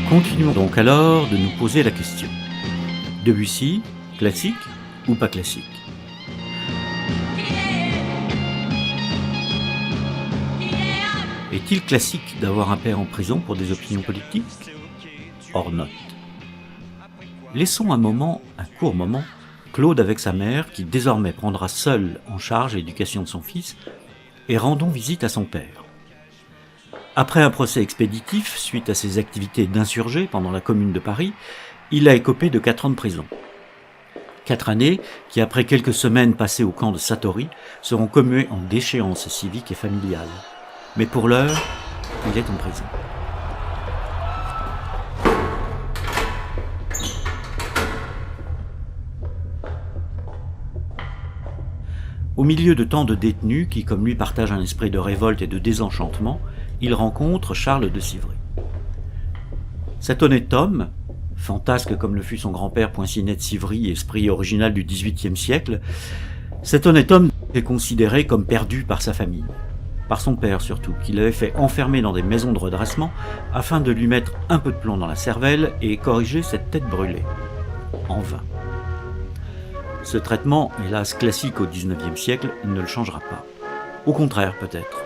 Continuons donc alors de nous poser la question. Debussy, classique ou pas classique ? Est-il classique d'avoir un père en prison pour des opinions politiques ? Hors note. Laissons un court moment, Claude avec sa mère, qui désormais prendra seule en charge l'éducation de son fils, et rendons visite à son père. Après un procès expéditif, suite à ses activités d'insurgé pendant la Commune de Paris, il a écopé de 4 ans de prison. 4 années qui, après quelques semaines passées au camp de Satori, seront commuées en déchéance civique et familiale. Mais pour l'heure, il est en prison. Au milieu de tant de détenus qui, comme lui, partagent un esprit de révolte et de désenchantement, il rencontre Charles de Civry. Cet honnête homme, fantasque comme le fut son grand-père Poinsinet de Civry, esprit original du XVIIIe siècle, cet honnête homme est considéré comme perdu par sa famille, par son père surtout, qui l'avait fait enfermer dans des maisons de redressement afin de lui mettre un peu de plomb dans la cervelle et corriger cette tête brûlée. En vain. Ce traitement, hélas classique au XIXe siècle, ne le changera pas. Au contraire, peut-être.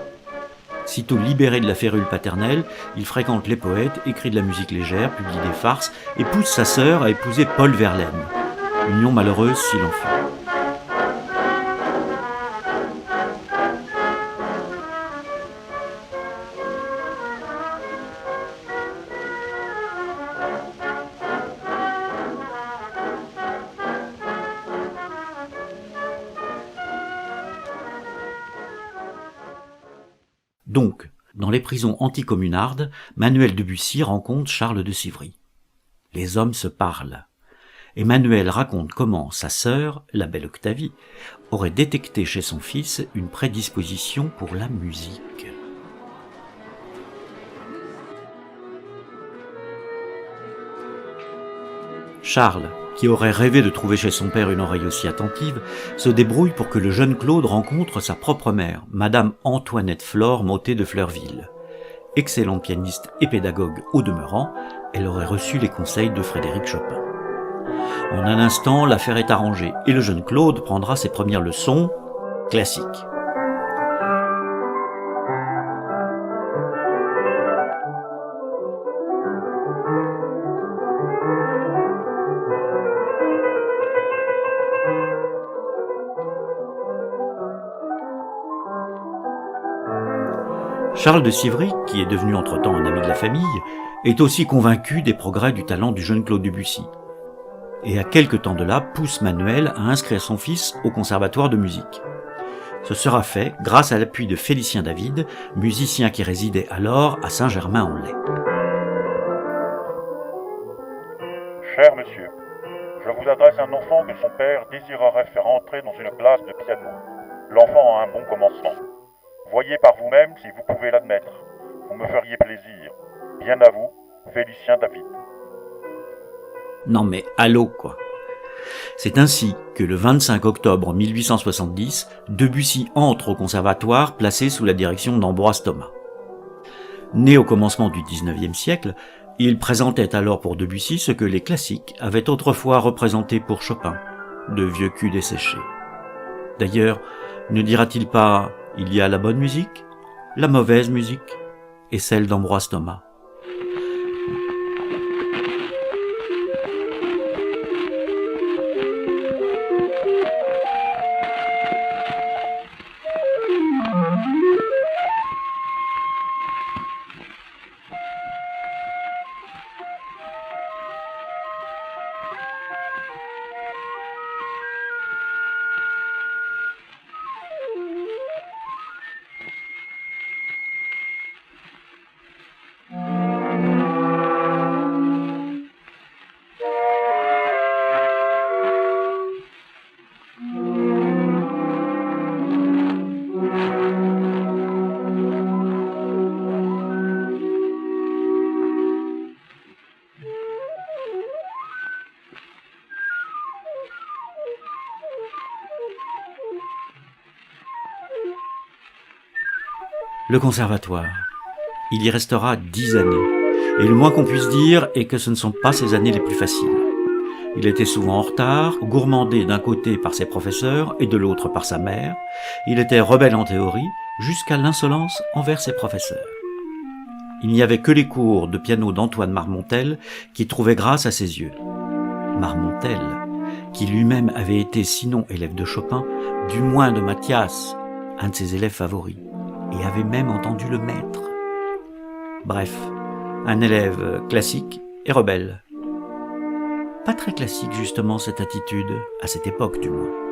Sitôt libéré de la férule paternelle, il fréquente les poètes, écrit de la musique légère, publie des farces et pousse sa sœur à épouser Paul Verlaine. Union malheureuse s'il en fut. Donc, dans les prisons anticommunardes, Manuel Debussy rencontre Charles de Civry. Les hommes se parlent. Et Manuel raconte comment sa sœur, la belle Octavie, aurait détecté chez son fils une prédisposition pour la musique. Charles, qui aurait rêvé de trouver chez son père une oreille aussi attentive, se débrouille pour que le jeune Claude rencontre sa propre mère, Madame Antoinette Flore Mottet de Fleurville. Excellente pianiste et pédagogue au demeurant, elle aurait reçu les conseils de Frédéric Chopin. En un instant, l'affaire est arrangée et le jeune Claude prendra ses premières leçons classiques. Charles de Civry, qui est devenu entre-temps un ami de la famille, est aussi convaincu des progrès du talent du jeune Claude Debussy. Et à quelque temps de là, pousse Manuel à inscrire son fils au conservatoire de musique. Ce sera fait grâce à l'appui de Félicien David, musicien qui résidait alors à Saint-Germain-en-Laye. Cher monsieur, je vous adresse un enfant que son père désirerait faire entrer dans une classe de piano. L'enfant a un bon commencement. Voyez par vous-même si vous pouvez l'admettre. Vous me feriez plaisir. Bien à vous, Félicien David. Non mais allô quoi. C'est ainsi que le 25 octobre 1870, Debussy entre au conservatoire placé sous la direction d'Ambroise Thomas. Né au commencement du XIXe siècle, il présentait alors pour Debussy ce que les classiques avaient autrefois représenté pour Chopin, de vieux culs desséchés. D'ailleurs, ne dira-t-il pas « il y a la bonne musique, la mauvaise musique et celle d'Ambroise Thomas ». Le conservatoire. Il y restera 10 années. Et le moins qu'on puisse dire est que ce ne sont pas ses années les plus faciles. Il était souvent en retard, gourmandé d'un côté par ses professeurs et de l'autre par sa mère. Il était rebelle en théorie, jusqu'à l'insolence envers ses professeurs. Il n'y avait que les cours de piano d'Antoine Marmontel qui trouvaient grâce à ses yeux. Marmontel, qui lui-même avait été sinon élève de Chopin, du moins de Mathias, un de ses élèves favoris, et avait même entendu le maître. Bref, un élève classique et rebelle. Pas très classique justement cette attitude, à cette époque du moins.